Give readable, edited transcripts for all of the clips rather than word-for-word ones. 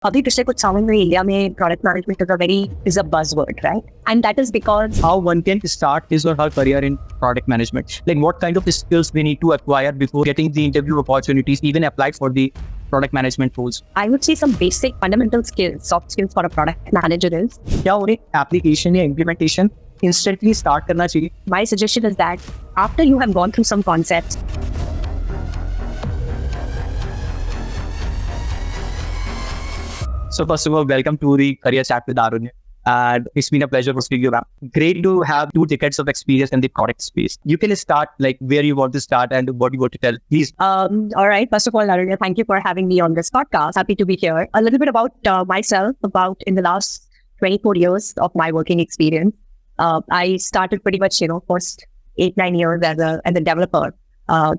अभी पिछले कुछ सालों में इंडिया में product management is a buzzword, right? And that is because how one can start his or her career in product management. Like what kind of skills we need to acquire before getting the interview opportunities, even apply for the product management roles. I would say some basic fundamental skills, soft skills for a product manager is. क्या उन्हें application या implementation instantly start करना चाहिए? My suggestion is that after you have gone through some concepts, So first of all, welcome to the Career Chat with Arunya. And it's been a pleasure hosting you. Great to have 2 decades of experience in the product space. You can start like where you want to start and what you want to tell. Please. All right. First of all, Arunya, thank you for having me on this podcast. Happy to be here. A little bit about myself, about in the last 24 years of my working experience. I started pretty much, first 8-9 years as a developer,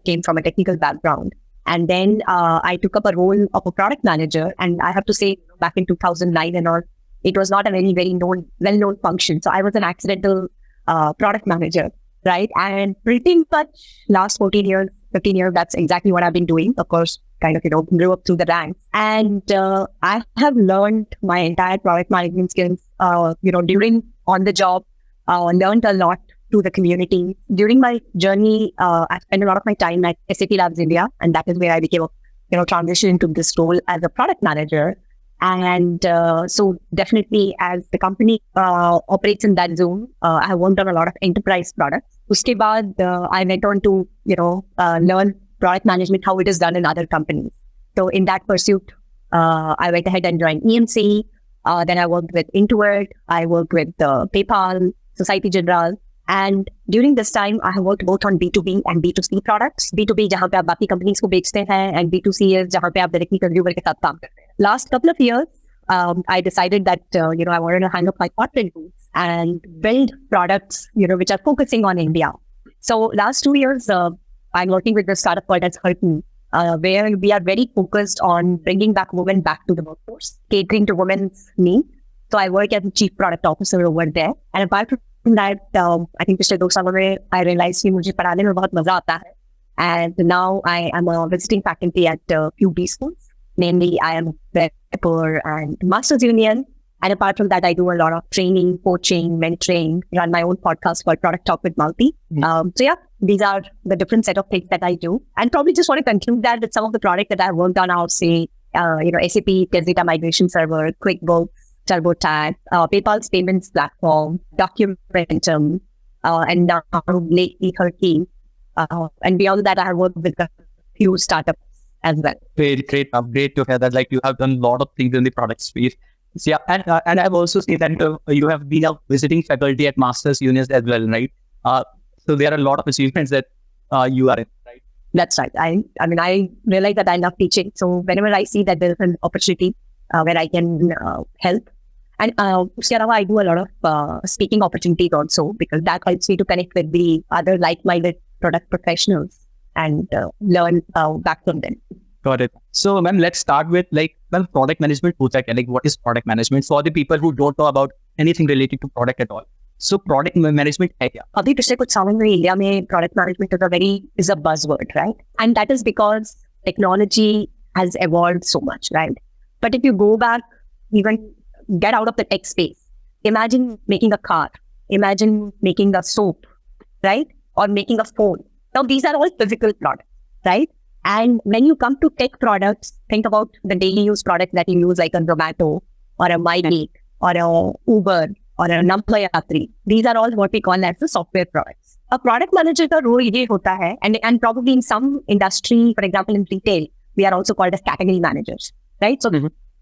came from a technical background. And then I took up a role of a product manager. And I have to say, back in 2009 and all, it was not a very, very well-known function. So I was an accidental product manager, right? And pretty much last 14 years, 15 years, that's exactly what I've been doing. Of course, kind of, grew up through the ranks. And I have learned my entire product management skills, during on the job, learned a lot to the community. During my journey, I spent a lot of my time at SAP Labs India, and that is where I became, transitioned into this role as a product manager. And so definitely as the company operates in that zone, I have worked on a lot of enterprise products. Uske baad, I went on to, learn product management, how it is done in other companies. So in that pursuit, I went ahead and joined EMC. Then I worked with Intuit. I worked with PayPal, Society Generale. And during this time, I have worked both on B2B and B2C products. B2B, जहाँ पे आप बाकी companies को बेचते हैं, and B2C is जहाँ पे आप directly consumer के साथ काम करते हैं. Last couple of years, I decided that, I wanted to hang up my corporate boots and build products, which are focusing on India. So last 2 years, I'm working with a startup called as Herten, where we are very focused on bringing back women back to the workforce, catering to women's needs. So I work as a chief product officer over there. And apart from that, I think पिछले 2 सालों में I realized कि मुझे पढ़ाने में बहुत मजा आता है. And now I am a visiting faculty at few B schools. Namely, I am a developer and Masters Union. And apart from that, I do a lot of training, coaching, mentoring, run my own podcast called Product Talk with Malti. So yeah, these are the different set of things that I do. And probably just want to conclude that with some of the products that I've worked on, I would say, SAP Test Data Migration Server, QuickBooks, TurboTax, PayPal's payments platform, Documentum, and now lately Herten. And beyond that, I have worked with a few startups as well. Great to hear that. Like you have done a lot of things in the product space. So, yeah, and I've also seen that you have been a visiting faculty at Masters Unions as well, right? So there are a lot of achievements that you are in, right? That's right. I mean, I realize that I love teaching. So whenever I see that there's an opportunity where I can help. And uske alawa, I do a lot of speaking opportunities also, because that helps me to connect with the other like-minded product professionals and learn back from them. Got it. So, ma'am, let's start with product management. Like, what is product management for the people who don't know about anything related to product at all? So, product management है क्या? अभी पिछले कुछ सालों में India में product management is a buzzword, right? And that is because technology has evolved so much, right? But if you go back, even get out of the tech space, imagine making a car, imagine making a soap, right? Or making a phone. Now, these are all physical products, right? And when you come to tech products, think about the daily use products that you use, like a Zomato or a MyMeet or a Uber or a Nampa Yatri. These are all what we call as the software products. A product manager का role ये होता है, and probably in some industry, for example, in retail, we are also called as category managers, right? So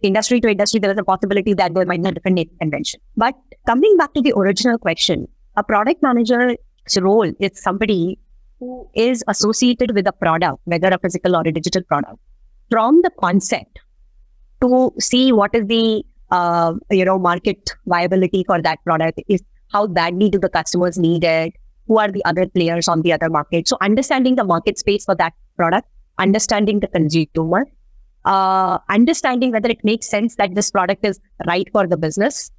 industry to industry, there is a possibility that there might be a different name convention. But coming back to the original question, a product manager's role is somebody who is associated with a product, whether a physical or a digital product, from the concept to see what is the market viability for that product, is how badly do the customers need it, who are the other players on the other market. So understanding the market space for that product, understanding the consumer, understanding whether it makes sense that this product is right for the business,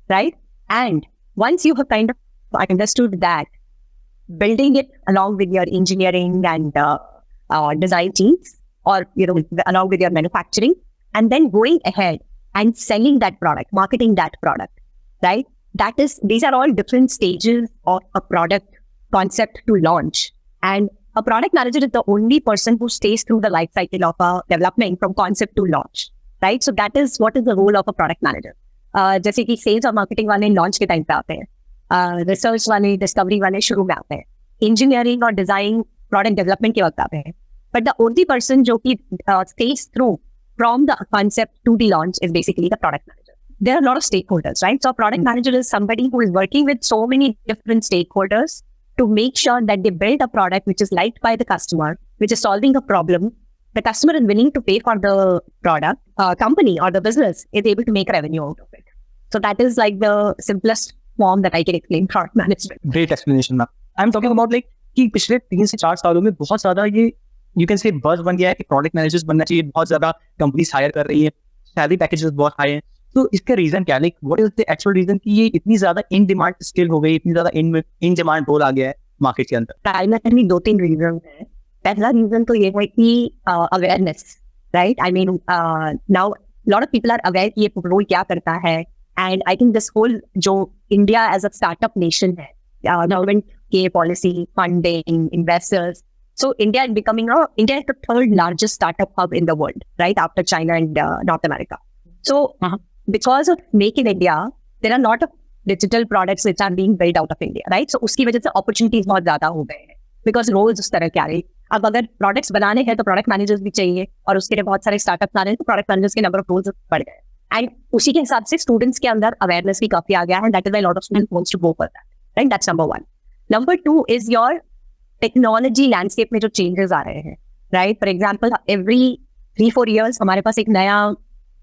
right? And once you have kind of understood that, building it along with your engineering and design teams, or along with your manufacturing, and then going ahead and selling that product, marketing that product, right? These are all different stages of a product concept to launch. And a product manager is the only person who stays through the life cycle of a development from concept to launch, right? So that is what is the role of a product manager. जैसे कि sales और marketing वाले launch के time पे आते हैं, research वाले, discovery वाले शुरू में आते हैं, इंजीनियरिंग और डिजाइन प्रोडक्ट डेवलपमेंट के वक्त आते हैं. बट द ओनली पर्सन जो कि stage through from the concept to the launch is basically the product manager. There are a lot of stakeholders, right? So a product manager is somebody who is working with so many different stakeholders to make sure that they build a product which is liked by the customer, which is solving a problem. The customer is willing to pay for the product. Company or the business is able to make revenue out of it. So that is like the simplest form that I can explain product management. Great explanation, ma'am. I'm talking about like कि पिछले 3 से 4 सालों में बहुत ज्यादा ये you can say buzz बन गया है कि प्रोडक्ट मैनेजर्स बनना चाहिए, बहुत ज्यादा कंपनीज हायर कर रही है, सैलरी पैकेजेस बहुत हाई है. तो इसका रीजन क्या है? Like what is the actual reason कि ये इतनी ज्यादा इन डिमांड स्किल हो गई, इतनी ज्यादा इन डिमांड रोल आ गया है मार्केट के अंदर? प्राइमरली 2-3 रीजन है. पहला रीजन तो ये है कि awareness, right? I mean now lot of people are aware कि ये रोल क्या करता है. And I think this whole जो India as a startup nation है, गवर्नमेंट के policy, funding, investors, so India is the third largest startup hub in the world, right, after China and North America. So because of Make in India, there are a lot of digital products which are being built out of India, right? So उसकी वजह से opportunities बहुत ज्यादा हो गए हैं, because roles उस तरह के आ रहे. अब अगर products बनाने हैं तो product managers भी चाहिए, और उसके लिए बहुत सारे startups आ रहे हैं, तो product managers के number of roles बढ़ गए. And उसी के हिसाब से students के अंदर awareness भी काफी आ गया है. That is why a lot of students wants to go for that, right? That's number one. Number two is your technology landscape में जो चेंजेस आ रहे हैं, right? For example every 3-4 years हमारे पास एक नया,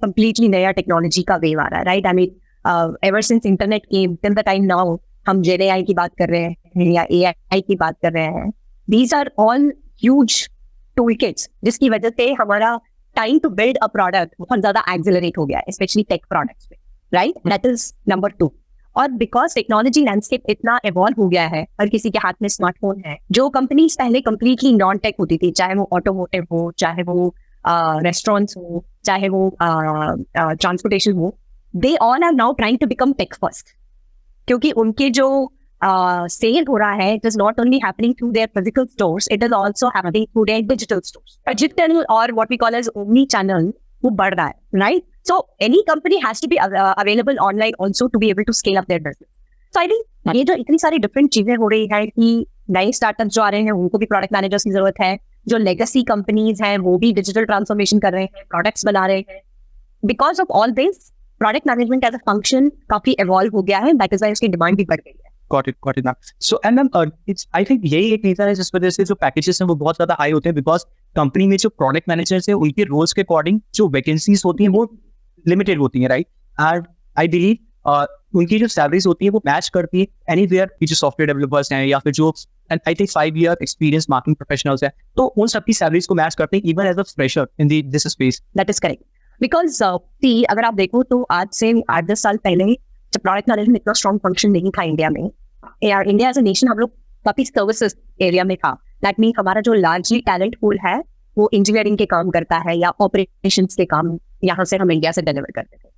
कंप्लीटली नया टेक्नोलॉजी का वेव आ रहा है, right? I mean ever since internet came till the time now हम जेएआई की बात कर रहे हैं या एआई की बात कर रहे हैं. These are all huge toolkits जिसकी वजह से हमारा time to build a product बहुत ज्यादा एक्सेलरेट हो गया है, स्पेशली टेक प्रोडक्ट्स में, राइट? That is number 2. और बिकॉज टेक्नोलॉजी लैंडस्केप इतना इवॉल्व हो गया है, हर किसी के हाथ में स्मार्टफोन है. जो कंपनीज पहले कंप्लीटली नॉन टेक होती थी, चाहे वो ऑटोमोटिव हो, चाहे वो रेस्टोरेंट्स हो, चाहे वो ट्रांसपोर्टेशन हो, they all are now trying to become tech first. क्योंकि उनके जो सेल हो रहा है, it is not only happening through their physical stores, it is also happening through their digital stores. Digital और what we call as omni channel वो बढ़ रहा है, right? So any company has to be available online also to be able to scale up their business. So I think ये जो इतनी सारी different चीजें हो रही है कि नए स्टार्टअप जो आ रहे हैं उनको भी प्रोडक्ट मैनेजर्स की जरूरत है, जो लेगेसी कंपनीज हैं वो भी डिजिटल ट्रांसफॉर्मेशन कर रहे हैं, प्रोडक्ट्स बना रहे हैं. Because of all this product management as a function काफी इवॉल्व हो गया है. दैट इज वाई उसकी डिमांड भी बढ़ गई है. Got it, ma'am. So, and ma'am, I think यही एक रीजन है जिस वजह से जो पैकेजेस हैं वो बहुत ज्यादा हाई होते हैं, बिकॉज कंपनी में जो प्रोडक्ट मैनेजर्स हैं उनके रोल्स के अकॉर्डिंग जो वैकेंसीज होती हैं वो लिमिटेड होती है, राइट? एंड आई बिलीव उनकी जो सैलरीज होती है वो मैच करती है एनीवेयर की जो सॉफ्टवेयर डेवलपर्स हैं या फिर जो I think 5 year experience marketing professionals हैं, तो उन सबकी सैलरीज को मैच करते हैं even as a fresher in this space. That is correct. Because अगर आप देखो तो आज से 8-10 साल पहले जब प्रोडक्ट मैनेजमेंट इतना स्ट्रॉन्ग फंक्शन नहीं था इंडिया में, इंडिया एज अ नेशन हम लोग काफी सर्विसेज एरिया में था. दैट मीन हमारा जो लार्जली टैलेंट पूल है वो इंजीनियरिंग के काम करता है या ऑपरेशंस के काम यहाँ से हम इंडिया से डिलीवर करते थे.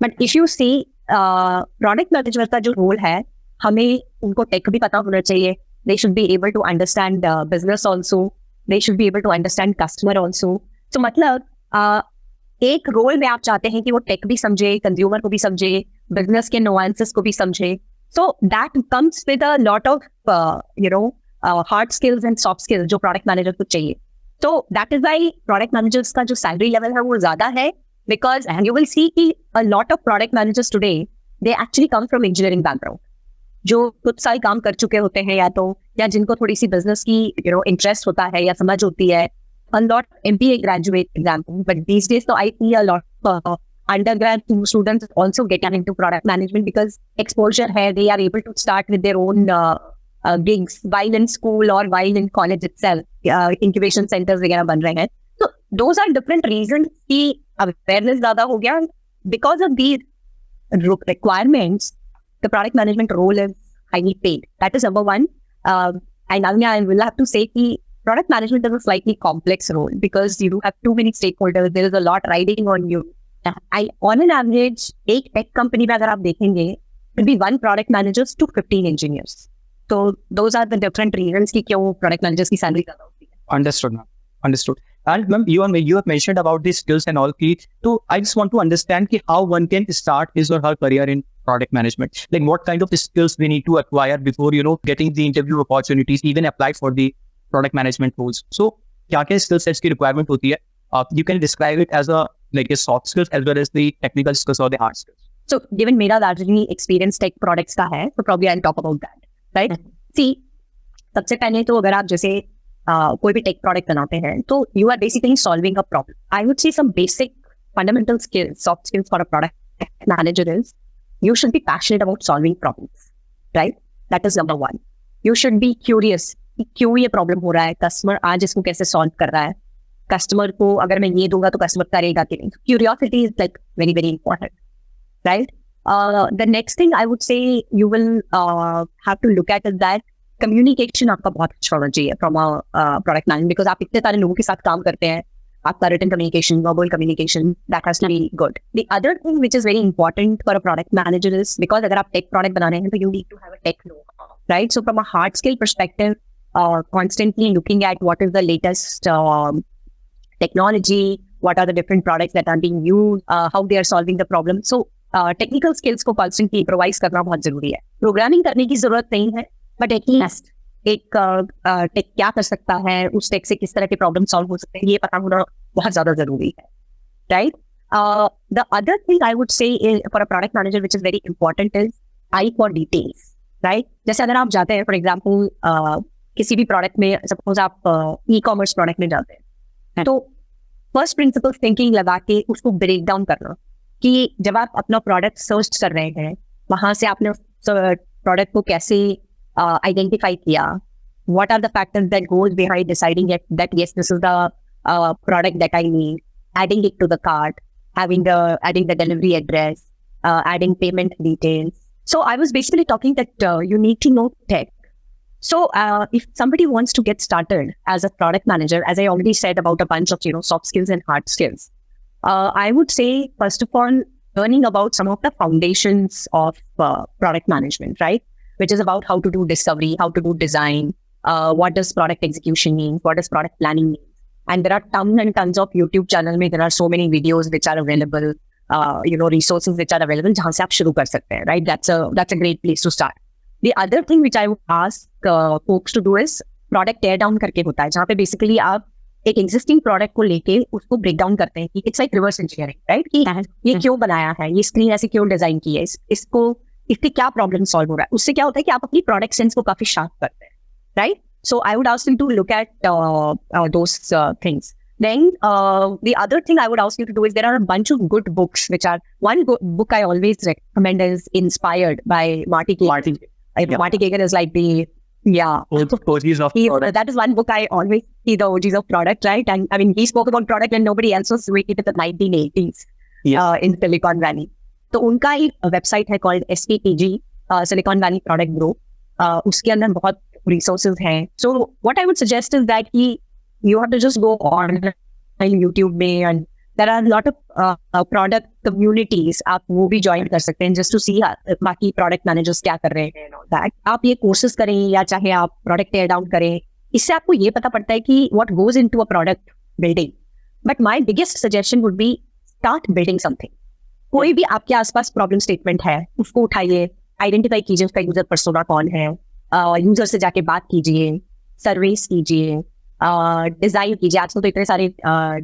But if you see product management का जो रोल है, हमें उनको टेक भी पता होना चाहिए. They should be able to understand business also, they should be able to understand customer also. तो मतलब एक रोल में आप चाहते हैं कि वो टेक भी समझे, कंज्यूमर को भी समझे, बिजनेस के नुआंसेस को भी समझे. So that comes with a lot of hard skills and soft skills जो प्रोडक्ट मैनेजर को चाहिए. So that is why product managers का जो salary level है वो ज़्यादा है, because and you will see कि a lot of product managers today they actually come from engineering background, जो कुछ साल काम कर चुके होते हैं या जिनको थोड़ी सी business की interest होता है या समझ होती है. A lot MBA graduate example, but these days so I see a lot of undergrad students also getting into product management because exposure है, they are able to start with their own gigs while in school or while in college itself. Incubation centers वगैरह बन रहे हैं. So those are different reasons कि awareness ज़्यादा हो गया. Because of these requirements, the product management role is highly paid. That is number one. And now I will have to say कि product management is a slightly complex role because you have too many stakeholders. There is a lot riding on you. On an average, एक tech company में अगर आप देखेंगे, will be 1 product managers to 15 engineers. So those are the different reasons कि क्यों product managers की salary ज़्यादा होती है. Understood, ma'am. Understood. And ma'am, you have mentioned about the skills and all. So I just want to understand how one can start his or her career in product management. Like what kind of skills we need to acquire before getting the interview opportunities, even apply for the product management roles. So क्या skill sets की requirement होती है? You can describe it as a soft skills as well as the technical skills or the hard skills. So given मेरा largely experience tech products का है, so probably I'll talk about that, right? See, सबसे पहले तो अगर आप जैसे कोई भी टेक प्रोडक्ट बनाते हैं तो you are basically solving a problem. I would say some basic fundamental skills, soft skills for a product manager is you should be passionate about solving problems, right? That is number 1. You should be curious कि क्यों ये problem हो रहा है, customer आज इसको कैसे solve कर रहा है, कस्टमर को अगर मैं ये दूंगा तो कस्टमर करेगा कि नहीं. Curiosity is like very very important, right? The next thing I would say you will have to look at is that communication आपका बहुत अच्छा होना चाहिए from a product manager, because आप इतने सारे लोगों के साथ काम करते हैं. आपका written communication, verbal communication, that has to be good. The other thing which is very important for a product manager is because अगर आप tech product बना रहे हैं तो you need to have a tech know, right? So from a hard skill perspective, constantly looking at what is the latest technology, what are the different products that are being used, how they are solving the problem. So technical skills को constantly improvise करना बहुत जरूरी है. Programming करने की जरूरत नहीं है, but at least एक टेक क्या कर सकता है, उस टेक से किस तरह के प्रॉब्लम सॉल्व हो सकते हैं, ये पता होना बहुत ज्यादा जरूरी है, right? The other thing I would से for a product manager which is very important is I for details, right? जैसे अगर आप जाते हैं फॉर एग्जाम्पल किसी भी प्रोडक्ट में, सपोज आप ई कॉमर्स प्रोडक्ट में जाते हैं, तो फर्स्ट प्रिंसिपल थिंकिंग लगा के उसको ब्रेक डाउन करना कि जब आप अपना प्रोडक्ट सर्च कर रहे हैं, वहां से आपने प्रोडक्ट को कैसे identify kiya, what are the factors that goes behind deciding that yes, this is the product that I need, adding it to the cart, adding the delivery address, adding payment details. So I was basically talking that you need to know tech. So if somebody wants to get started as a product manager, as I already said about a bunch of soft skills and hard skills, I would say first of all learning about some of the foundations of product management, right? Which is about how to do discovery, how to do design, what does product execution mean, what does product planning mean. And there are tons and tons of YouTube channels में there are so many videos which are available, resources which are available जहाँ से आप शुरू कर सकते हैं, right? That's a great place to start. The other thing which I would ask folks to do is product tear down करके होता है, जहाँ पे basically आप एक existing product को लेके उसको break down करते हैं कि it's like reverse engineering, right? कि ये क्यों बनाया है, ये screen ऐसे क्यों डिजाइन की है, इसको इसके क्या प्रॉब्लम सॉल्व हो रहा है. उससे क्या होता है कि आप अपनी प्रोडक्ट सेंस को काफी शार्प करते हैं, right? So I would ask you to look at those things. Then the other thing I would ask you to do is there are a bunch of good books which are one book I always recommend is Inspired by Marty Cagan. Marty Cagan is like the OGs of product. That is one book I always see, the OGs of product, right? And I mean he spoke about product when nobody else was doing it in the 1980s in Silicon Valley. तो उनका एक website है called SPPG, Silicon Valley product group. उसके अंदर बहुत resources हैं. So what I would suggest is that you have to just go on YouTube में and there are lot of product communities. आप वो भी ज्वाइन कर सकते हैं जस्ट टू सी बाकी प्रोडक्ट मैनेजर्स क्या कर रहे हैं. दैट आप ये कोर्सेज करें या चाहे आप प्रोडक्ट टेयर डाउन करें, इससे आपको ये पता पड़ता है कि what goes into a product building. But my biggest suggestion would B start building something. कोई भी आपके आसपास प्रॉब्लम स्टेटमेंट है, उसको उठाइए, आइडेंटिफाई कीजिए उसका यूजर पर्सोना कौन है, यूजर से जाके बात कीजिए, सर्वेस कीजिए, डिजाइन कीजिए. आजकल तो इतने सारे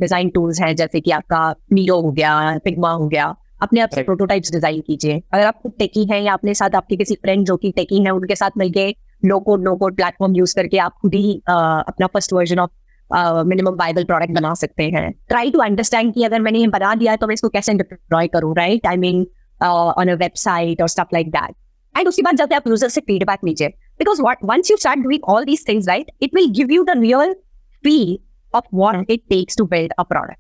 डिजाइन टूल्स हैं जैसे कि आपका मीरो हो गया, फिग्मा हो गया. अपने आप से प्रोटोटाइप्स डिजाइन कीजिए. अगर आप खुद टेकी हैं या अपने साथ आपके किसी फ्रेंड जो कि टेकी हैं उनके साथ मिलकर लो कोड प्लेटफॉर्म यूज करके आप खुद ही अपना first version of minimum viable product बना सकते हैं. ट्राई टू अंडरस्टैंड कि अगर मैंने ये बना दिया है तो मैं इसको कैसे डिप्लॉय करूँ, right? I mean on a website और स्टफ लाइक दैट. एंड उसके बाद जाते आप यूजर से फीडबैक लीजिए, because once you start doing all these things, right, it will give you the real feel of what it takes to build a product,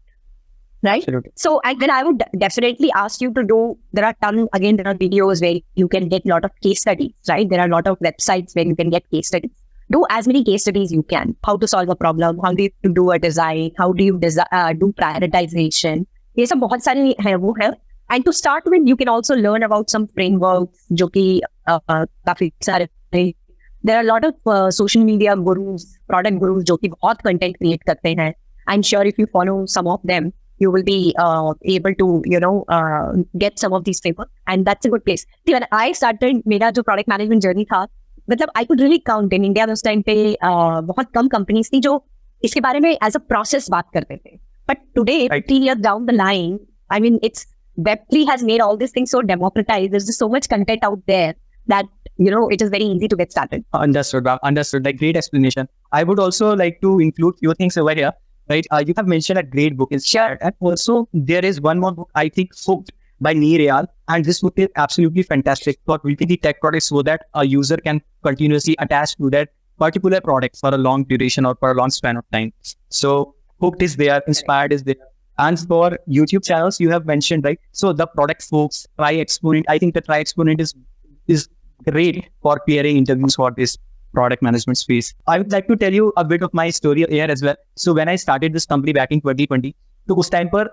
right? Absolutely. So then I would definitely ask you to do, there are videos where you can get a lot of case studies, right? There are a lot of websites where you can get case studies. Do as many case studies you can. How to solve a problem, how do you do a design, how do you do prioritization, ये सब बहुत सारे हैं वो है. And to start with you can also learn about some frameworks जो कि काफी सारे. There are lot of social media gurus, product gurus जो कि बहुत कंटेंट क्रिएट करते हैं. I am sure if you follow some of them you will be able to get some of these frameworks, and that's a good place. See, when I started मेरा जो product management journey था, मतलब I could really count in India उस time पे बहुत कम companies थी जो इसके बारे में as a process बात करते थे. But today, 15 years down the line, I mean, it's Web3 has made all these things so democratized. There's just so much content out there that it is very easy to get started. Understood. Like, great explanation. I would also like to include few things over here. Right, you have mentioned a great book. Sure. And also there is one more book, I think, Hooked by Neil Rayal, and this book is absolutely fantastic for building the tech products so that a user can continuously attach to that particular product for a long duration or for a long span of time. So Hooked is there, Inspired is there, and for YouTube channels you have mentioned, right? So the product folks, Try Exponent. I think the Try Exponent is great for clearing interviews for this product management space. I would like to tell you a bit of my story here as well. So when I started this company back in 2020, so उस time पर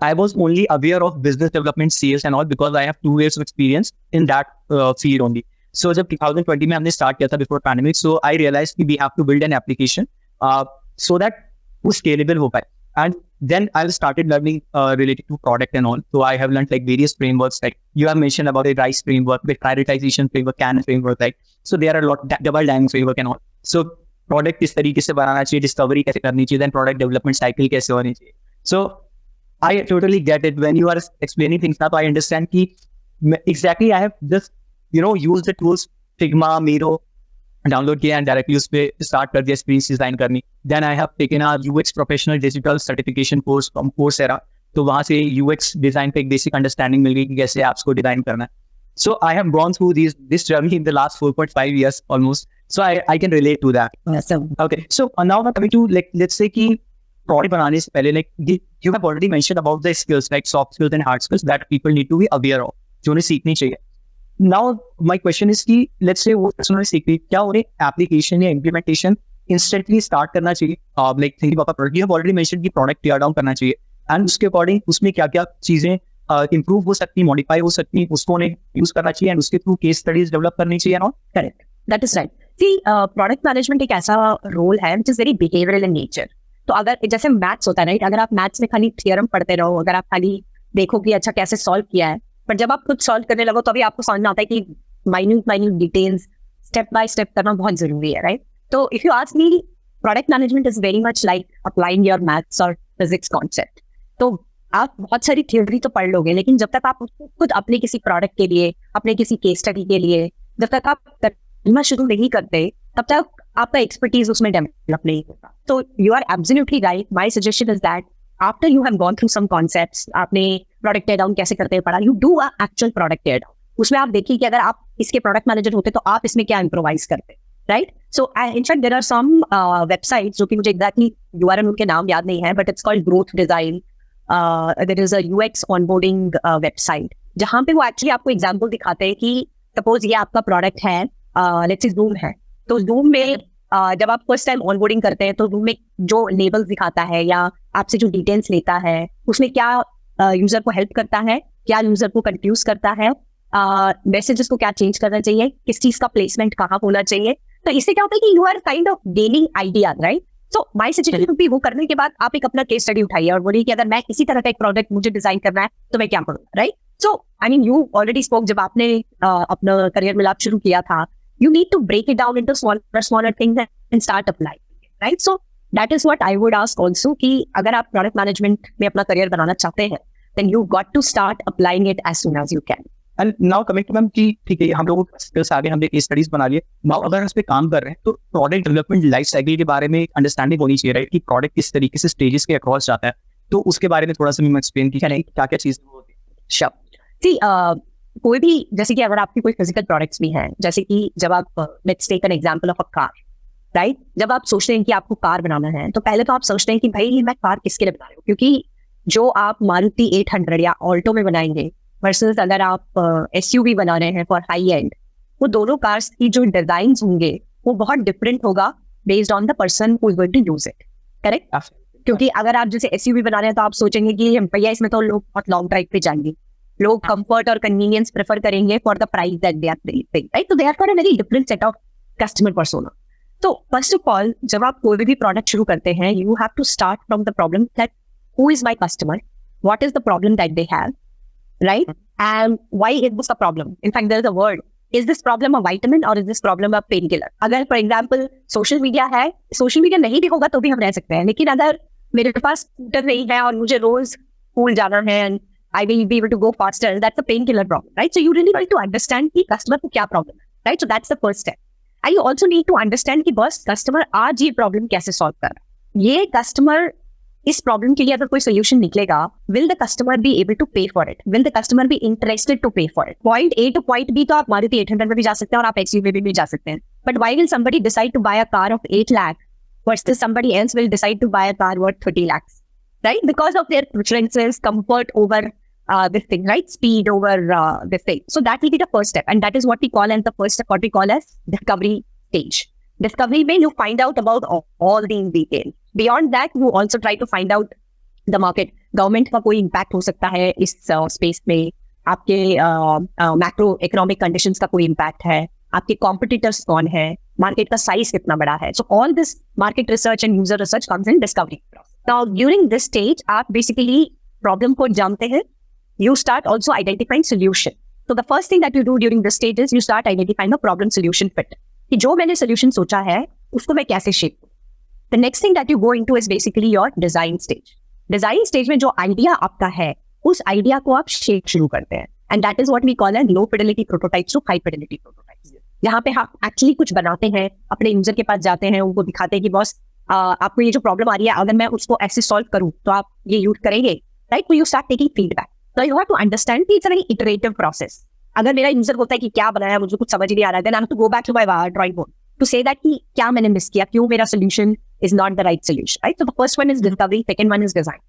I was only aware of business development, sales and all because I have 2 years of experience in that field only. So जब 2020 में हमने start किया था before pandemic, so I realized कि we have to build an application so that वो scalable हो पाए. And then I started learning related to product and all. So I have learned like various frameworks, like you have mentioned about a RISE framework, the prioritization framework, CAN framework, like so there are a lot double dynamic framework and all. So product किस तरीके से बनाना चाहिए, discovery कैसे करनी चाहिए, then product development cycle कैसे होनी चाहिए. So I totally get it when you are explaining things now. I understand कि exactly I have just used the tools Figma, Miro, download किया एंड डायरेक्टली उस पर स्टार्ट कर दिया स्क्रीन डिजाइन करनी. Then I have taken a UX professional digital certification course from Coursera. तो वहाँ से यूएक्स डिजाइन पे एक बेसिक अंडरस्टैंडिंग मिल गई कि कैसे ऐप्स को डिजाइन करना है. So I have gone through this journey in the last 4.5 years almost. So I can relate to that. Awesome. Okay. So now coming to let's say कि product बनाने से पहले you have already mentioned about the skills like soft skills and hard skills that people need to be aware of, जो उन्हें सीखनी चाहिए. Now my question is कि let's say वो उन्होंने सीखी, क्या उन्हें application या implementation instantly start करना चाहिए? Like thinking about a product, you have already mentioned कि product tear down करना चाहिए and उसके according उसमें क्या क्या चीजें improve हो सकती, modify हो सकती, उसको उन्हें use करना चाहिए and उसके through case studies develop करनी चाहिए ना? Correct. That is right. See, product management एक ऐसा role है which is very behavioral in nature. तो अगर जैसे मैथ्स होता है राइट, अगर आप मैथ्स में खाली थियरम पढ़ते रहो, अगर आप खाली देखो कि अच्छा कैसे सॉल्व किया है, पर जब आप खुद सॉल्व करने लगो तो अभी आपको समझ में आता है कि minute details step by step करना बहुत जरूरी है राइट. तो if you ask me, product management is very much like applying your maths और फिजिक्स कॉन्सेप्ट. तो आप बहुत सारी थ्योरी तो पढ़ लोगे, लेकिन जब तक आप उसको खुद अपने किसी प्रोडक्ट के लिए, अपने किसी केस स्टडी के लिए जब तक आप करना शुरू नहीं करते, तब तक आपका एक्सपर्टीज उसमें डेवलप नहीं होगा. तो you are absolutely right. My suggestion is that after you have gone through some concepts, आपने प्रोडक्ट टेयर डाउन कैसे करते हैं पढ़ा, you do a actual product tear down. उसमें आप देखिए कि अगर आप इसके प्रोडक्ट मैनेजर होते तो आप इसमें क्या इम्प्रोवाइज करते right. So in fact there are some websites जो कि मुझे एग्जैक्टली यूआरएल उनके नाम याद नहीं है, but it's called growth design. There is a UX onboarding website जहाँ पे वो एक्चुअली आपको एग्जाम्पल दिखाते हैं कि सपोज ये आपका प्रोडक्ट है, लेट्स से Zoom है, तो Zoom में जब आप फर्स्ट टाइम ऑनबोर्डिंग करते हैं तो Zoom में जो लेबल्स दिखाता है या आपसे जो डिटेल्स लेता है, उसमें क्या यूजर को हेल्प करता है, क्या यूजर को कंफ्यूज करता है, मैसेजेस को क्या चेंज करना चाहिए, किस चीज का प्लेसमेंट कहाँ होना चाहिए. तो इससे क्या होता है कि you are kind of gaining idea right. So my suggestion would be वो करने के बाद आप एक अपना केस स्टडी उठाइए और बोलिए कि अगर मैं इसी तरह का एक प्रोडक्ट मुझे डिजाइन करना है तो मैं क्या करूँगा right. So I mean you already spoke, जब आपने अपना करियर मिलाप शुरू किया था, you need to break it down into smaller things and start applying it, right? So that is what I would ask also कि अगर आप product management में अपना career बनाना चाहते हैं, then you got to start applying it as soon as you can. And now coming to ma'am कि ठीक है, हम लोगों को skills आगे, हमने case studies बना लिए, now अगर हम इस पे काम कर रहे हैं तो product development life cycle के बारे में एक understanding होनी चाहिए राइट, कि product किस तरीके से stages के across जाता है. तो उसके बारे में थोड़ा सा मैं explain की क्या क्या चीजें होती है. Sure. See, कोई भी, जैसे कि अगर आपकी कोई फिजिकल प्रोडक्ट्स भी हैं, जैसे कि जब आप let's take an example of a car right, जब आप सोचते हैं कि आपको कार बनाना है तो पहले तो आप सोचते हैं कि भाई मैं कार किसके लिए बना रही हूँ, क्योंकि जो आप मारुति 800 या ऑल्टो में बनाएंगे वर्सेस अगर आप एसयूवी बना रहे हैं फॉर हाई एंड, वो दोनों कार्स की जो डिजाइन होंगे वो बहुत डिफरेंट होगा based on the person who is going to use it. Correct. क्योंकि अगर आप जैसे एसयूवी बना रहे हैं तो आप सोचेंगे कि भैया इसमें तो लोग बहुत लॉन्ग ड्राइव पे जाएंगे, लोग कंफर्ट और कन्वीनियंस प्रेफर करेंगे for the price that they are paying, right? तो they are for a very different set of customer persona. तो फर्स्ट ऑफ ऑल जब आप कोई भी प्रोडक्ट शुरू करते हैं, you have to start from the problem that who is my customer, what is the problem that they have, right? And why is this a problem? In fact, there is a word. Is this problem a vitamin or is this problem a painkiller? अगर for example social media है, social media नहीं भी होगा तो भी हम रह सकते हैं, लेकिन अगर मेरे पास स्कूटर नहीं है और मुझे रोज स्कूल जाना है and I will be able to go faster, that's a painkiller problem, right? So you really need to understand कि customer को क्या problem है, right? So that's the first step. And you also need to understand कि बस customer आज ये problem कैसे solve कर रहा है. ये customer इस प्रॉब्लम के लिए अगर कोई सोल्यूशन निकलेगा, will the customer be able to pay for it, will the customer be interested to pay for it. Point A to point B तो आप मारुति 800 में भी जा सकते हैं और आप एक्सयूवी में भी जा सकते हैं, but why will somebody decide to buy a car of 8 lakh versus somebody else will decide to buy a car worth 30 lakhs, right? Because of their preferences, comfort over this thing, right? Speed over this thing. So that will be the first step, and that is what we call as the first step, what we call as discovery stage. Discovery में you find out about all these details. Beyond that, you also try to find out the market. Government का कोई impact हो सकता है इस space में, आपके macro economic conditions का कोई impact है, आपके competitors कौन है, market का size कितना बड़ा है. So all this market research and user research comes in discovery process. Now during this stage, आप basically problem को जानते हैं. You start also identifying solution. So the first thing that you do during this stage is you start identifying a problem solution fit. कि जो मैंने solution सोचा है उसको मैं कैसे शेप करूं. The next thing that you go into is basically your design stage. Design stage में जो आइडिया आपका है उस आइडिया को आप शेप शुरू करते हैं, and that is what we call an low fidelity prototypes to high fidelity prototypes. यहाँ पे आप एक्चुअली कुछ बनाते हैं, अपने यूजर के पास जाते हैं, उनको दिखाते हैं कि बॉस आपको ये जो प्रॉब्लम आ रही है, अगर मैं उसको ऐसे सॉल्व करूं तो आप ये यूज करेंगे, राइट? तो यू स्टार्ट टेकिंग फीडबैक. तो यू हैव टू अंडरस्टैंड कि इट्स एन इटरेटिव प्रोसेस. अगर मेरा यूजर होता है कि क्या बनाया, मुझे कुछ समझ नहीं आ रहा है, then I have to go back to my drawing board to say that कि क्या मैंने मिस किया, क्यों मेरा solution is not the right solution, right? तो the first one is discovery, second one is design.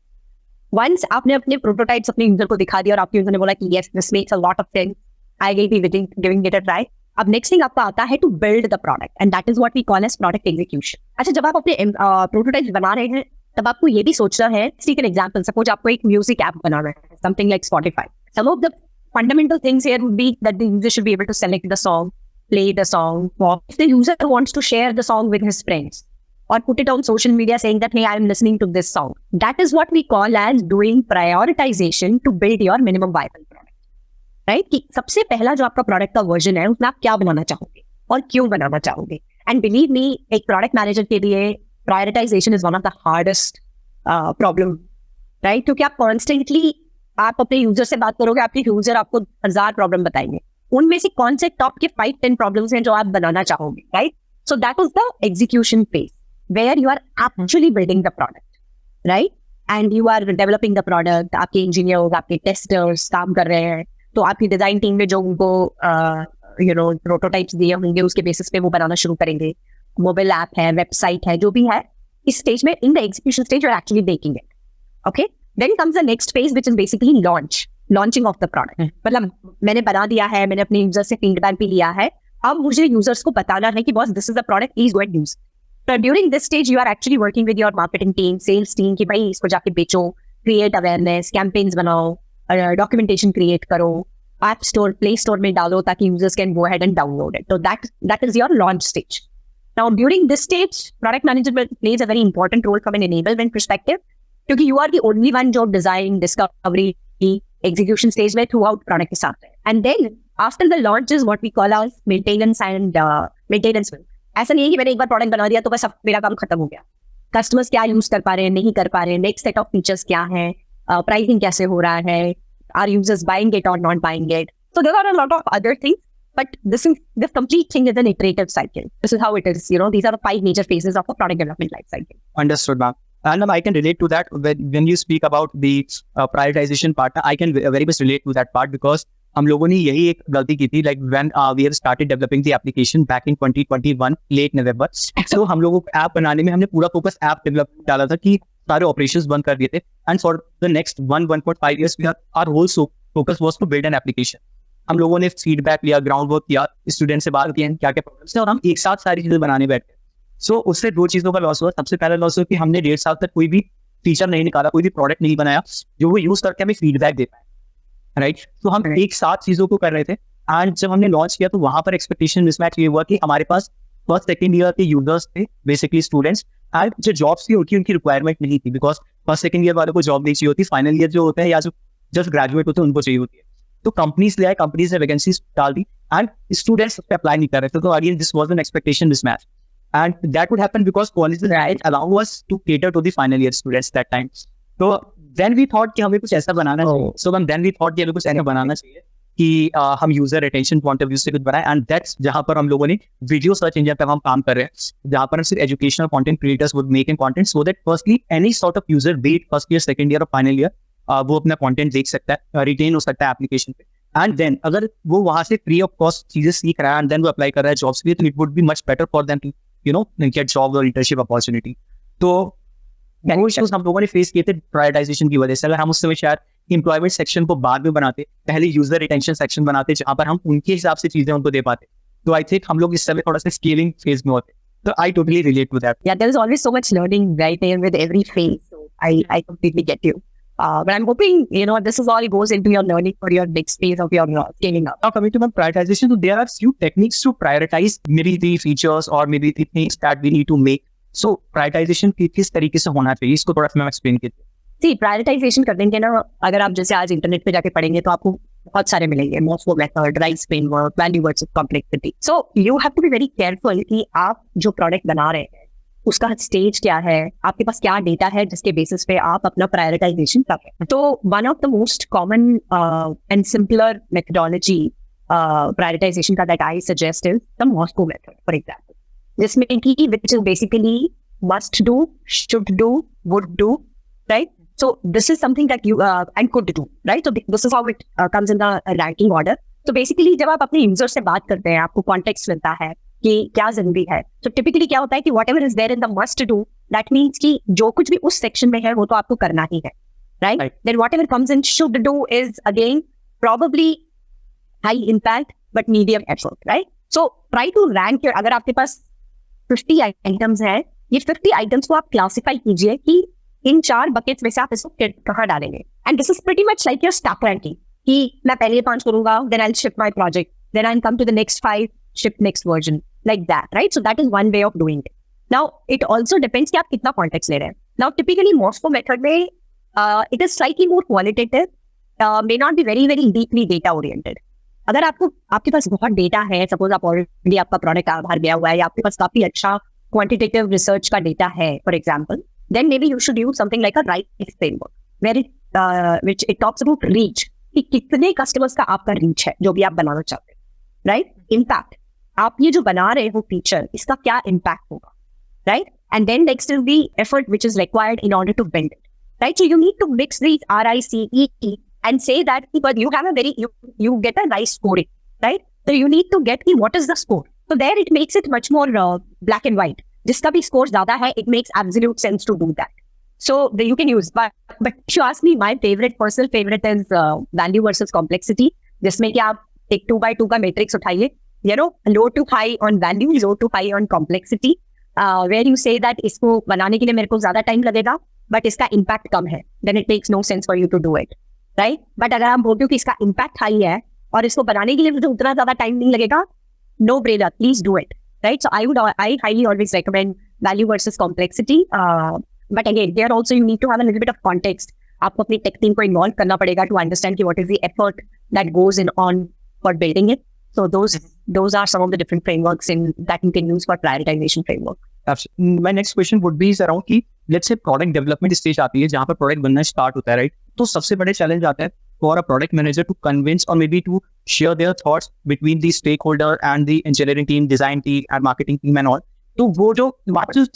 Once आपने अपने prototypes अपने यूजर को दिखा दिया और आपके यूजर ने बोला कि yes this makes a lot of sense, I will be giving it a try. अब नेक्स्ट थिंग आपका आता है to build the product, and that is what we call as product execution. अच्छा, जब आप अपने प्रोटोटाइप्स बना रहे हैं तब आपको ये भी सोचना है. टेक एन एग्जांपल, सपोज आपको एक म्यूजिक ऐप बनाना है, something like Spotify. Some of the fundamental things here would be that the user should be able to select the song, play the song, or if the user wants to share the song with his friends or put it on social media saying that, hey, I am listening to this song. That is what we call as doing prioritization to build your minimum viable product, right? कि सबसे पहला जो आपका product का version है उसमें आप क्या बनाना चाहोगे और क्यों बनाना चाहोगे. एंड बिलीव मी, एक प्रोडक्ट मैनेजर के लिए prioritisation is one of the hardest problem, right? क्योंकि आप कॉन्स्टेंटली आप अपने यूजर से बात करोगे, आपके यूजर आपको 1000 प्रॉब्लम बताएंगे, उनमें से कौन से टॉप के 5-10 प्रॉब्लम्स हैं जो आप बनाना चाहोगे, right? So that was the execution phase where you are actually building the product, right? And you are developing the product. आपके इंजीनियर्स, आपके टेस्टर्स काम कर रहे हैं, तो आपकी डिजाइन टीम में जो उनको प्रोटोटाइप्स दिए होंगे उसके बेसिस पे वो बनाना शुरू करेंगे. मोबाइल ऐप है, वेबसाइट है, जो भी है, इस स्टेज में in the execution stage you are actually making it. Okay, then comes the next phase which is basically launching of the product. मतलब मैंने बना दिया है, मैंने अपने यूजर से फीडबैक भी लिया है, अब मुझे यूजर्स को बताना है कि boss this is the product, please go and use. But during this stage you are actually working with your marketing team, sales team कि भाई इसको जाके बेचो, create awareness, campaigns बनाओ, documentation create करो, app store, play store में डालो ताकि users can go ahead and download it. So that is your launch stage. Now during this stage product management plays a very important role from an enablement perspective, क्योंकि you are the only one जो design, discovery, execution stage में throughout product के साथ है. And then after the launch is what we call our maintenance and maintenance. ऐसा नहीं है कि मैंने एक बार प्रोडक्ट बना दिया तो बस मेरा काम खत्म हो गया. कस्टमर्स क्या यूज कर पा रहे हैं, नहीं कर पा रहे हैं, नेक्स्ट सेट ऑफ फीचर्स क्या है, प्राइसिंग कैसे हो रहा है, आर यूजर्स बाइंग इट और not buying it. So there are a lot of other things, but this complete thing is an iterative cycle. This is how it is. These are the 5 major phases of a product development life cycle. Understood, ma'am. And I can relate to that when you speak about the prioritization part. I can very much relate to that part because हम लोगों ने यही एक गलती की थी. Like when we have started developing the application back in 2021 late November. So हम लोगों को ऐप बनाने में हमने पूरा फोकस ऐप डेवलप डाला था कि सारे ऑपरेशंस बंद कर दिए थे. And for the next 1.5 years our whole focus was to build an application. हम लोगों ने फीडबैक लिया, ग्राउंड वर्क किया, स्टूडेंट से बात किया क्या क्या प्रॉब्लम्स है, और हम एक साथ सारी चीजें बनाने बैठ गए. सो उससे 2 चीजों का लॉस हुआ. सबसे पहला लॉस हुआ कि हमने 1.5 साल तक कोई भी फीचर नहीं निकाला, कोई भी प्रोडक्ट नहीं बनाया जो वो यूज करके हमें फीडबैक दे पाए, राइट? तो हम एक साथ चीजों को कर रहे थे, एंड जब हमने लॉन्च किया तो वहां पर एक्सपेक्टेशन मिसमैच ये हुआ कि हमारे पास फर्स्ट सेकंड ईयर के यूजर्स थे, बेसिकली स्टूडेंट्स, एंड जो जॉब्स की होती है उनकी रिक्वायरमेंट नहीं थी, बिकॉज फर्स्ट सेकंड ईयर वालों को जॉब नहीं चाहिए होती, फाइनल ईयर जो होते हैं या जो जस्ट ग्रेजुएट होते हैं उनको चाहिए होती है। तो कंपनीज ले आए, कंपनीज ने वैकेंसीज डाल दी एंड स्टूडेंट्स पे अप्लाई नहीं कर रहे थे, तो again this was an expectation mismatch, and that would happen because colleges allow us to cater to the final year students that time. तो देन वी थॉट कि हमें कुछ ऐसा बनाना चाहिए, सो देन वी थॉट कि हमें कुछ ऐसा बनाना चाहिए कि हम user retention point of view से कुछ बनाए, एंड दैट्स जहां पर हम लोगों ने वीडियो सर्च इंजन पर हम काम कर रहे हैं, जहां पर हम सिर्फ educational content creators would make content so that firstly any sort of user be it first year, second year और फाइनल ईयर वो अपना कंटेंट देख सकता है, रिटेन हो सकता है एप्लीकेशन पे, एंड देन अगर वो वहां से फ्री ऑफ कॉस्ट चीजें सीख रहा है एंड देन वो अप्लाई कर रहा है जॉब्स के लिए, तो it would be much better for them to get job और इंटर्नशिप अपॉर्चुनिटी। तो वो इश्यूज हम लोगों ने फेस किए थे प्रायोरिटाइजेशन की वजह से। अगर हम उस समय शायद एम्प्लॉयमेंट सेक्शन को बाद में बनाते, पहले यूजर रिटेंशन सेक्शन बनाते जहां पर हम उनके हिसाब से चीजें उनको दे पाते, तो आई थिंक हम लोग इस समय थोड़ा सा स्केलिंग फेज में होते। So I totally relate to that. Yeah, there is always so much learning right there with every phase. So I completely get you. But I'm hoping, this is all goes into your learning for your next phase of your scaling up. Now coming to my prioritization, so there are few techniques to prioritize maybe the features or maybe the things that we need to make. So prioritization किस तरीके से होना चाहिए, इसको थोड़ा सा मैं explain कीजिए। See, prioritization करने के ना, अगर आप जैसे आज इंटरनेट पे जाके पढ़ेंगे तो आपको बहुत सारे मिलेंगे, Moscow method, RICE framework, value versus complexity. So you have to be very careful कि आप जो प्रोडक्ट बना रहे हैं उसका स्टेज क्या है, आपके पास क्या डेटा है जिसके बेसिस पे आप अपना प्रायोरिटाइजेशन कर रहे हैं। तो one of the most common and simpler methodology prioritization का that I suggest is the Moscow method, for example, जिसमें कि which is basically must do, should do, would do, right? So this is something that you and could do, right? So this is how it comes in the ranking order. So basically जब आप अपने user से बात करते हैं, आपको context मिलता है कि क्या जरूरी है। तो टिपिकली क्या होता है कि whatever is there in the must do, that means कि जो कुछ भी उस सेक्शन में है वो तो आपको करना ही है, right? Then whatever comes in should do is again probably high impact but medium effort, right? So try to rank your, अगर आपके पास 50 आइटम्स हैं, ये 50 आइटम्स को आप क्लासिफाई कीजिए कि इन 4 बकेट्स में से आप इसको कहाँ डालेंगे। And this is pretty much like your stack ranking कि मैं पहले 5 करूंगा, then I will shift my project, then I will come to the next 5, shift next version, like that, right? So that is one way of doing it. Now it also depends कि आप कितना context ले रहे हैं। Now typically Moscow method में it is slightly more qualitative, may not be very very deeply data oriented. अगर आपके पास बहुत डेटा है, सपोज आप ऑलरेडी आपका प्रोडक्ट बाहर गया हुआ है या आपके पास काफी अच्छा क्वांटिटेटिव रिसर्च का डेटा है, for example, then maybe you should use something like a RISE framework, where which it talks about reach, कि कितने customers का आपका reach है जो भी आप बनाना चाहते हैं, right? Impact, आप ये जो बना रहे हो feature, इसका क्या impact होगा, right? And then next is the effort which is required in order to build it, right? So you need to mix these RICE and say that, but you have a very, you get a nice scoring, right? So you need to get what is the score. So there it makes it much more black and white. जिसका भी score ज्यादा है, it makes absolute sense to do that. So you can use, but if you ask me, my personal favorite is value versus complexity, जिसमें कि आप एक 2x2 का matrix उठाइए, low to high on value, low to high on complexity, where you say that इसको बनाने के लिए मेरे को ज्यादा टाइम लगेगा, but इसका impact कम है, then it makes no sense for you to do it, right? But अगर हम बोलते हो कि इसका impact high है और इसको बनाने के लिए मुझे उतना ज्यादा टाइम नहीं लगेगा, no brainer, please do it. Right, so I highly always recommend value versus complexity. But again, there also you need to have a little bit of context. आपको अपनी tech team को involve करना पड़ेगा to understand कि what is the effort that goes on for building it. So those are some of the different frameworks that you can use for prioritization framework. My next question would be around कि let's say product development stage आती है जहाँ पर product बनना start होता है, right? तो सबसे बड़े challenge आता है for a product manager to convince or maybe to share their thoughts between the stakeholder and the engineering team, design team and marketing team and all. तो वो जो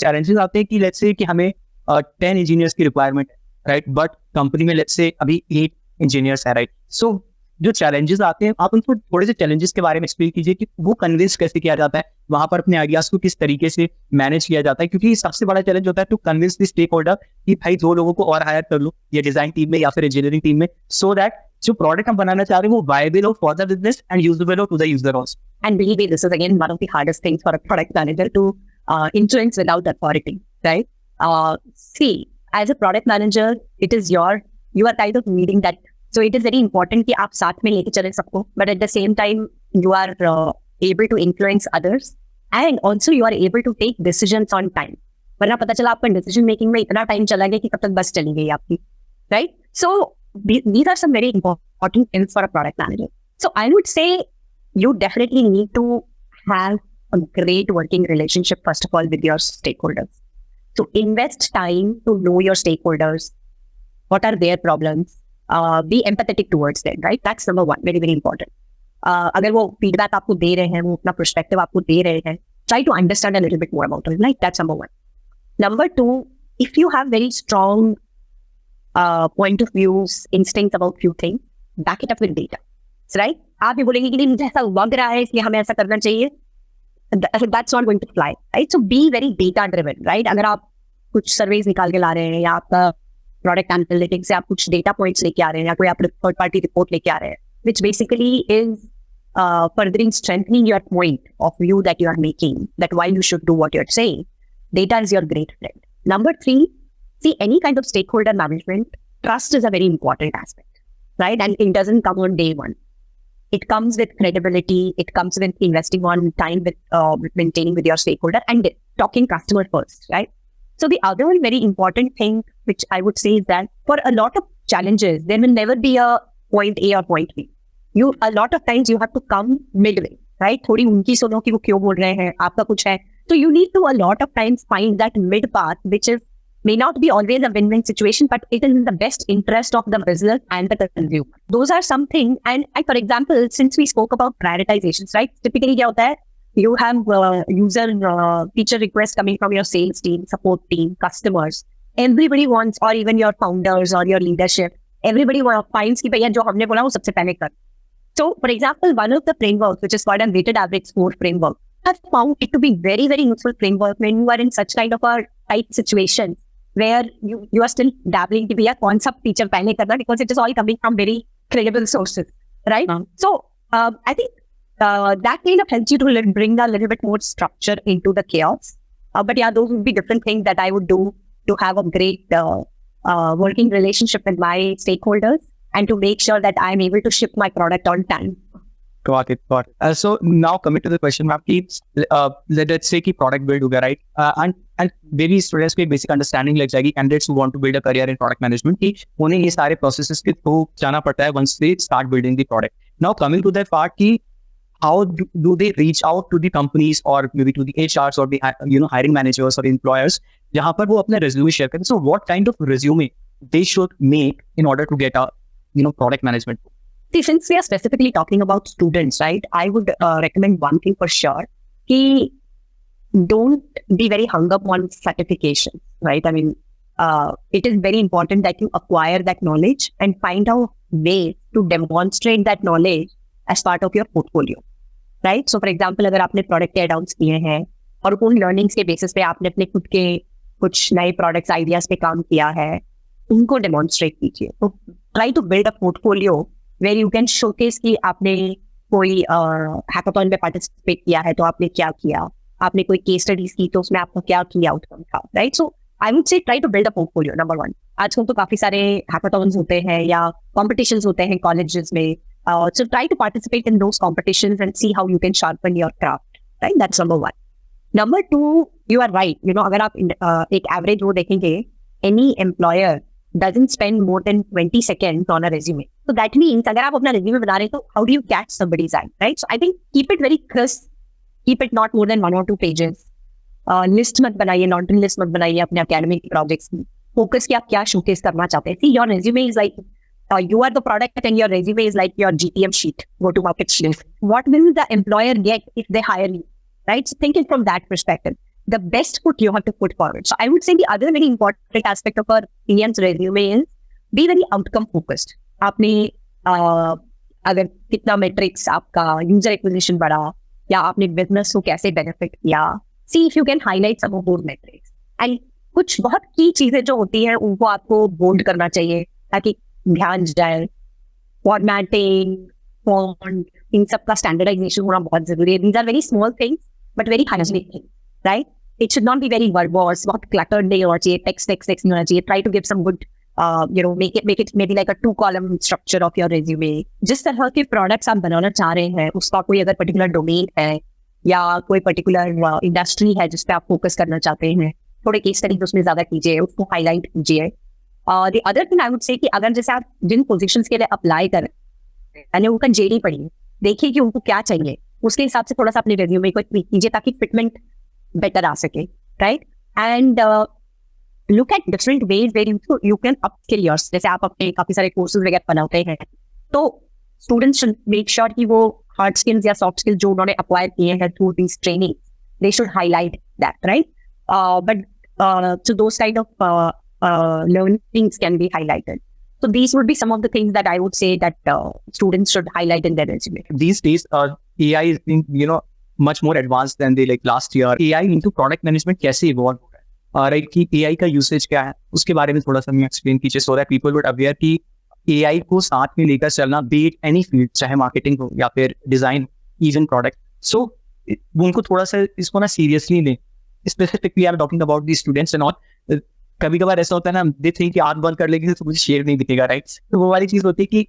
challenges आते हैं कि let's say कि हमें 10 engineers की requirement है, right? But company में let's say अभी 8 engineers है, right? So जो challenges आते हैं, आप उनको थोड़े से challenges के बारे में explain कीजिए कि वो convince कैसे किया जाता है, वहां पर अपने ideas को किस तरीके से manage किया जाता है, क्योंकि सबसे बड़ा challenge होता है to convince the stakeholder कि भाई 2 लोगों को और hire कर लो या design team में या फिर engineering team में, so that जो product हम बनाना चाह रहे हैं वो viable हो for the business and usable हो to the user also. And believe me, this is again one of the hardest things for a product manager to influence without authority, right? See, as a product manager, you are kind of leading that. So it is very important कि आप साथ में लेके चलें सबको, but at the same time, you are able to influence others and also you are able to take decisions on time. वरना पता चला आपका decision making में इतना time चला गया कि कब तक बस चली गई आपकी, right? So these are some very important things for a product manager. So I would say you definitely need to have a great working relationship, first of all, with your stakeholders. So invest time to know your stakeholders. What are their problems? Be empathetic towards them, right? That's number one, very, very important. अगर वो feedback आपको दे रहे हैं, वो अपना perspective आपको दे रहे हैं, try to understand a little bit more about it, right? That's number one. Number two, if you have very strong point of views, instincts about few things, back it up with data, right? आप ये बोलेंगे कि नहीं मुझे ऐसा लग रहा है इसलिए हमें ऐसा करना चाहिए, that's not going to fly, right? So be very data driven, right? अगर आप कुछ सर्वेज निकाल के ला रहे हैं या आपका प्रोडक्ट एनालिटिक्स से आप कुछ डेटा पॉइंट्स लेके आ रहे हैं या कोई आप थर्ड पार्टी रिपोर्ट लेके आ रहे हैं, which basically is furthering strengthening your point of view that you are making, that why you should do what you're saying. Data is your great friend. Number three, see, any kind of stakeholder management, trust is a very important aspect, right? And it doesn't come on day one. It comes with credibility. It comes with investing on time with maintaining with your stakeholder and talking customer first, right? So the other very important thing, which I would say is that for a lot of challenges, there will never be a point A or point B. A lot of times you have to come midway, right? थोड़ी उनकी सुनो कि वो क्यों बोल रहे हैं, आपका कुछ है. So you need to a lot of times find that mid path, which may not be always a win-win situation, but it is in the best interest of the business and the consumer. Those are something, and for example, since we spoke about prioritizations, right? Typically क्या होता है? You have user feature requests coming from your sales team, support team, customers. Everybody wants, or even your founders or your leadership, everybody finds कि भैया जो हमने बोला वो सबसे पहले कर. So, for example, one of the frameworks, which is called a weighted average score framework, I've found it to be very, very useful framework when you are in such kind of a tight situation where you are still dabbling कि भैया कौन सा feature पहले करना, because it is all coming from very credible sources, right? So, I think that kind of helps you to bring a little bit more structure into the chaos. But yeah, those would be different things that I would do to have a great working relationship with my stakeholders and to make sure that I'm able to ship my product on time. Got it. So now coming to the question, ma'am, let's say कि product build हो गया, right? And maybe students को एक basic understanding लग जाएगी, candidates who want to build a career in product management, कि उन्हें ये सारे processes के through जाना पड़ता है once they start building the product. Now coming to that part कि how do they reach out to the companies or maybe to the HRs or the hiring managers or employers जहाँ पर वो अपना resume share करें? So what kind of resume they should make in order to get a product management? See, since we are specifically talking about students, right, I would recommend one thing for sure. Don't be very hung up on certification, right? I mean, it is very important that you acquire that knowledge and find out ways to demonstrate that knowledge as part of your portfolio, right? So, for example, अगर आपने product add-ons किए हैं और उन learnings के basis पे आपने अपने खुद के कुछ नए products ideas पे काम किया है, उनको demonstrate कीजिए. So, try to build a portfolio where you can showcase कि आपने कोई hackathon में participate किया है तो आपने क्या किया, आपने कोई case studies की तो उसमें आपका क्या key outcome था, right? So I would say try to build a portfolio, number one. आजकल तो काफी सारे hackathons होते हैं या competitions होते हैं colleges में, so try to participate in those competitions and see how you can sharpen your craft, right? That's number one. Number two, you are right. अगर आप एक average वो देखेंगे, any employer doesn't spend more than 20 seconds on a resume. So that means अगर आप अपना resume बना रहे हैं तो how do you catch somebody's eye, right? So I think keep it very crisp, keep it not more than 1 or 2 pages. List मत बनाइए, laundry list मत बनाइए अपने academic projects में. Focus कि आप क्या showcase करना चाहते हैं. See, your resume is like you are the product and your resume is like your GTM sheet, go-to-market sheet. What will the employer get if they hire you, right? So think it from that perspective. The best foot you have to put forward. So I would say the other very important aspect of our Indian's resume is be very outcome focused. आपने अगर कितना metrics आपका user acquisition बढ़ा या आपने business को कैसे benefit किया, see if you can highlight some of those metrics. And कुछ बहुत key चीजें जो होती हैं उनको आपको bold करना चाहिए ताकि ध्यान जाए. Formatting, font, इन सब का standardization होना बहुत जरूरी है. These are very small things but very hygienic things, right? it should not be very verbose, बहुत cluttered नहीं होना चाहिए, text नहीं होना चाहिए. Try to give some good, make it maybe like a 2-column structure of your resume. जिस तरह के products आप बनाना चाह रहे हैं, उसका कोई अगर particular domain है या कोई particular industry है जिस पे आप focus करना चाहते हैं, थोड़े case studies उसमें ज़्यादा कीजिए, उसको highlight कीजिए. The other thing I would say कि अगर जैसे आप जिन positions के लिए apply कर रहे हैं, यानी उनका JD पढ़िए, देखिए कि उनको क्या चाहिए, उसके हिसाब से थोड़ा सा अपने resume को tweak कीजिए ताकि fitment better आ सके, right? And look at different ways where you can upskill yourself. जैसे आप अपने काफी सारे courses वगैरह बनाते हैं, तो students should make sure कि वो hard skills या soft skills जो उन्होंने acquire किए हैं through these trainings, they should highlight that, right? So those kind of learnings can be highlighted. So these would be some of the things that I would say that students should highlight in their resume. These days, AI is being, much more advanced than they like last year. AI into product management कैसे evolve हो रहा है? Right, कि AI का usage क्या है? उसके बारे में थोड़ा सा मैं explain कीजिए so that people would aware कि AI को साथ में लेकर चलना, be it any field, चाहे marketing हो या फिर design, even product. So उनको थोड़ा सा इसको ना seriously लें. Specifically, I'm talking about the students and all. कभी कभार ऐसा होता है ना, they think कि आँख बंद कर लेंगे तो मुझे शेयर नहीं दिखेगा, right? तो वो वाली चीज होती है कि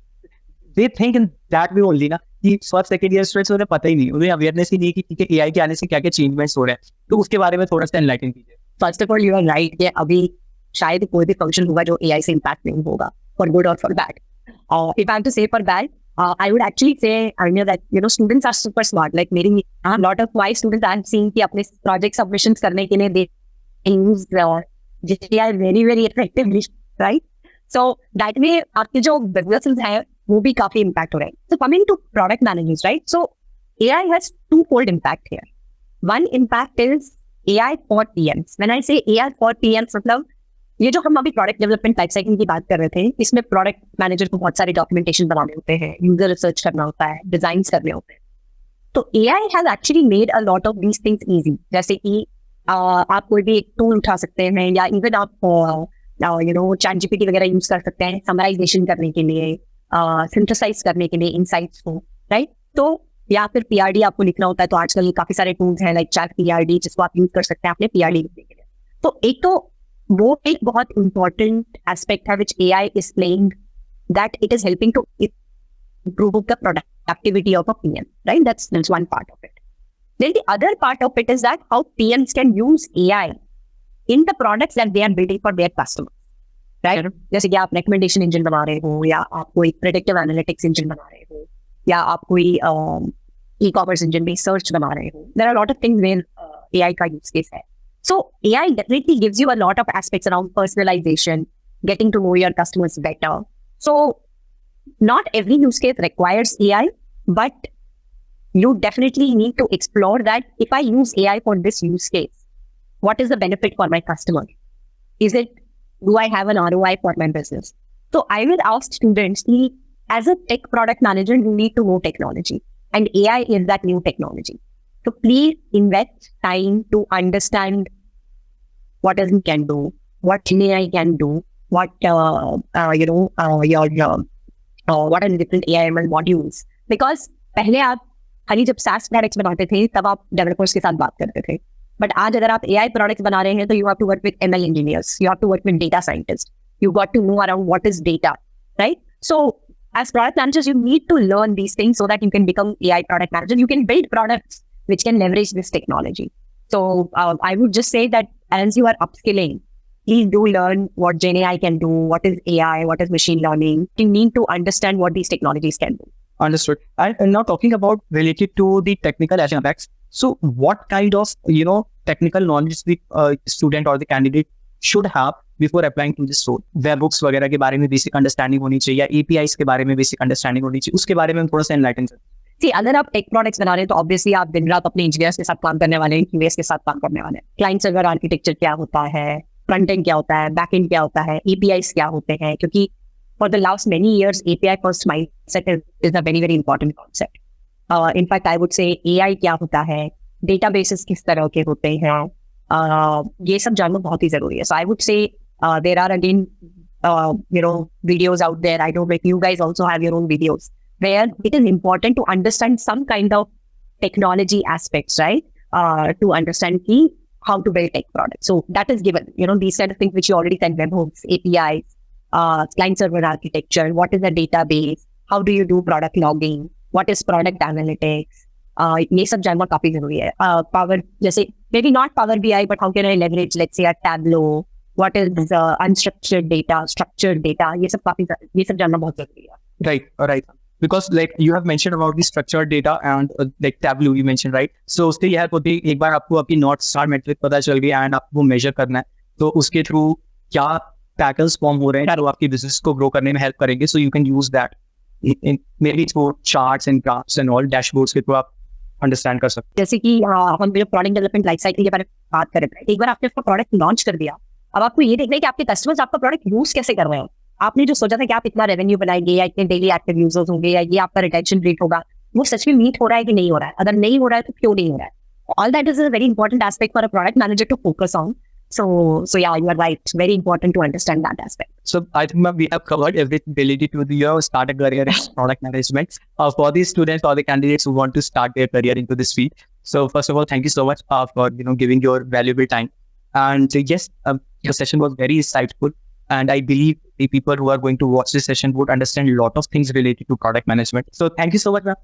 they think in that way only ना, कि फर्स्ट सेकंड ईयर स्टूडेंट्स उन्हें पता ही नहीं, उन्हें अवेयरनेस ही नहीं कि ठीक है एआई के आने से क्या क्या चेंजमेंट्स हो रहे हैं. तो उसके बारे में थोड़ा सा एनलाइटन कीजिए. First of all you are right कि अभी शायद कोई भी फंक्शन होगा जो एआई से इम्पैक्ट नहीं होगा, फॉर गुड और for bad. If I have to say for bad, I would actually say, Aranya, that students are super smart. Like मेरी lot of my students I'm seeing कि अपने project submissions करने के लिए they use AI very very effectively, right? So that way आपके जो businesses हैं वो भी काफी impact हो रहे हैं. So coming to product managers, right? So AI has two-fold impact here. One impact is AI for PMs. When I say AI for PMs, मतलब ये जो हम अभी प्रोडक्ट डेवलपमेंट लाइफ साइकिल की बात कर रहे थे, इसमें प्रोडक्ट मैनेजर को बहुत सारे डॉक्यूमेंटेशन बनाने होते हैं, यूजर रिसर्च करना होता है, डिजाइन करने होते हैं. तो AI has actually made a lot of these things easy. जैसे कि आप कोई भी एक टूल उठा सकते हैं या इवन आप ChatGPT वगैरह यूज कर सकते हैं समराइजेशन करने के लिए, सिंथेसाइज करने के लिए इनसाइट्स को, राइट? तो या फिर PRD आपको लिखना होता है, तो आजकल काफी सारे टूल्स हैं लाइक चैट PRD जिसको आप यूज कर सकते हैं अपने PRD लिखने के लिए. तो एक तो वो एक बहुत इंपॉर्टेंट एस्पेक्ट है which AI is playing, that it is helping to improve the productivity of a PM, right? That's one part of it. Then the other part of it is that how PMs can use AI in the products that they are building for their customers, right? जैसे कि आप recommendation engine बना रहे हो, या आप कोई predictive analytics engine बना रहे हो, या आप कोई e-commerce engine में search बना रहे हो. There are a lot of things where AI का use case है. So AI definitely gives you a lot of aspects around personalization, getting to know your customers better. So not every use case requires AI, but you definitely need to explore that if I use AI for this use case, what is the benefit for my customer? Do I have an ROI for my business? So I will ask students, as a tech product manager, you need to know technology, and AI is that new technology. So please invest time to understand what it can do, what AI can do, what what are the different AI/ML modules. Because पहले आप खाली जब SaaS products बनाते थे तब आप developers के साथ बात करते थे. But आज अगर आप AI products बना रहे हैं तो you have to work with ML engineers, you have to work with data scientists, you got to know around what is data, right? So as product managers, you need to learn these things so that you can become AI product manager. You can build products which can leverage this technology. So I would just say that as you are upskilling, please do learn what GenAI can do, what is AI, what is machine learning. You need to understand what these technologies can do. Understood. And now talking about related to the technical aspects. So what kind of, technical knowledge the student or the candidate should have before applying to this role? Webhooks वगैरह के बारे में basic understanding होनी चाहिए, या APIs के बारे में basic understanding होनी चाहिए, उसके बारे में थोड़ा सा enlighten करें. See, अगर आप टेक प्रोडक्ट्स बना रहे हैं तो ऑब्वियसली आप दिन रात अपने इंजीनियर्स के साथ काम करने वाले हैं, QAs के साथ काम करने वाले हैं. क्लाइंट सर्वर आर्किटेक्चर क्या होता है, फ्रंट एंड क्या होता है, बैक एंड क्या होता है, APIs क्या होते हैं, क्योंकि for the last many years API first mindset is a very very important concept. In fact I would से AI क्या होता है, डेटाबेसेस किस तरह के होते हैं, ये सब जानना बहुत ही जरूरी है. So I would say there are again videos out there. I don't know if you guys also have your own videos where it is important to understand some kind of technology aspects, right? To understand how to build tech products. So that is given, these kind of things which you already said, webhooks, APIs, client server architecture, what is a database, how do you do product logging, what is product analytics, ये सब जानना काफी जरूरी है. Power, जैसे maybe not Power BI, but how can I leverage, let's say, a Tableau, what is unstructured data, structured data, ये सब जानना बहुत जरूरी है. Right. Because like you have mentioned about the structured data and like Tableau you mentioned, right? So उसके यह होती है एक बार आपको अपनी North Star metric पता चल गई and आपको measure करना है, तो उसके थ्रू क्या पैटर्न्स फॉर्म हो रहे हैं जो आपकी बिजनेस को ग्रो करने में हेल्प करेंगे. So you can use that maybe through charts and graphs and all dashboards के थ्रू आप अंडरस्टैंड कर सकते हैं. जैसे कि हम जो प्रोडक्ट डेवलपमेंट लाइफ साइकिल के बारे में बात कर रहे थे, एक बार आपने आपका प्रोडक्ट लॉन्च कर दिया, अब आपको ये देखना है कि आपके कस्टमर्स आपका प्रोडक्ट यूज कैसे कर रहे हैं. आपने जो सोचा था कि आप इतना रेवेन्यू बनाएंगे या इतने डेली एक्टिव यूजर्स होंगे या ये आपका रिटेंशन रेट होगा, वो सच में मीट हो रहा है कि नहीं हो रहा है. अगर नहीं हो रहा है तो क्यों नहीं हो रहा है. All that is a very important aspect for a product manager to focus on. So yeah, you are right. Very important to understand that aspect. So I think ma'am, we have covered everything related to the start a career in product management for the students or the candidates who want to start their career into this field. So first of all, thank you so much for giving your valuable time. And yes, your session was very insightful, and I believe the people who are going to watch this session would understand a lot of things related to product management. So thank you so much, ma'am.